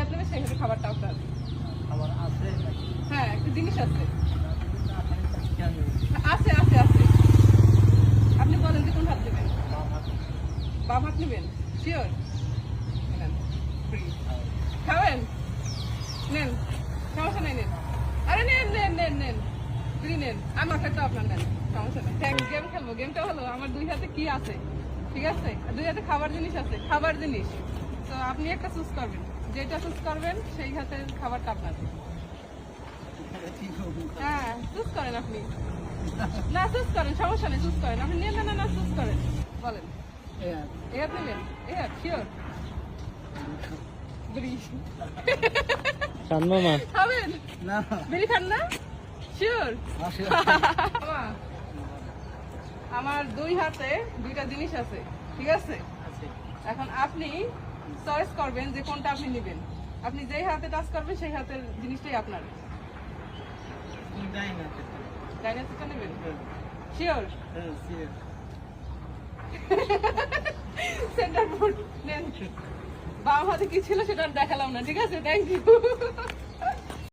হাত নেবে সেই হাতে খাবারটা আপনার। খাবার আছে হ্যাঁ, একটা জিনিস আছে। নাকি? আছে আছে আছে। আপনি বলেন যে কোন হাত নেবেন? বাম হাত নেবেন? শিওর? নেন। Free। খাবেন? নেন। সমস্যা নাই, নেন। আরে নেন নেন নেন নেন। ফ্রি নেন। আমার ক্ষেত্রে আপনার নেন। সমস্যা নাই। গেম খেলবো। গেমটা হলো আমার দুই হাতে কি আছে? ঠিক আছে? দুই হাতে খাবার জিনিস আছে। খাবার জিনিস। তো আপনি একটা চুজ করবেন। যেটা চুজ করবেন সেই হাতের খাবারটা আপনার। হ্যাঁ, চুজ করেন আপনি। না, চুজ করেন, সমস্যা নেই, চুজ করেন। আপনি নেন, না চুজ করেন। বলেন। এ হাত নেবেন? এ হাত শিওর? বিড়ি সানমা মা খাবেন? না বিড়ি খান না? শিওর? আসে আমার দুই হাতে দুইটা জিনিস আছে, ঠিক আছে? আছে এখন আপনি চয়েস করবেন যে কোনটা আপনি নেবেন। আপনি যেই হাতে টাচ করবেন সেই হাতের জিনিসটাই আপনার। যাই না ডাইনাসটা নেবেন? শিওর? সেন্টার ফুড নেন। বাম হাতে কি ছিল সেটা আর দেখালাম না, ঠিক আছে? Thank you.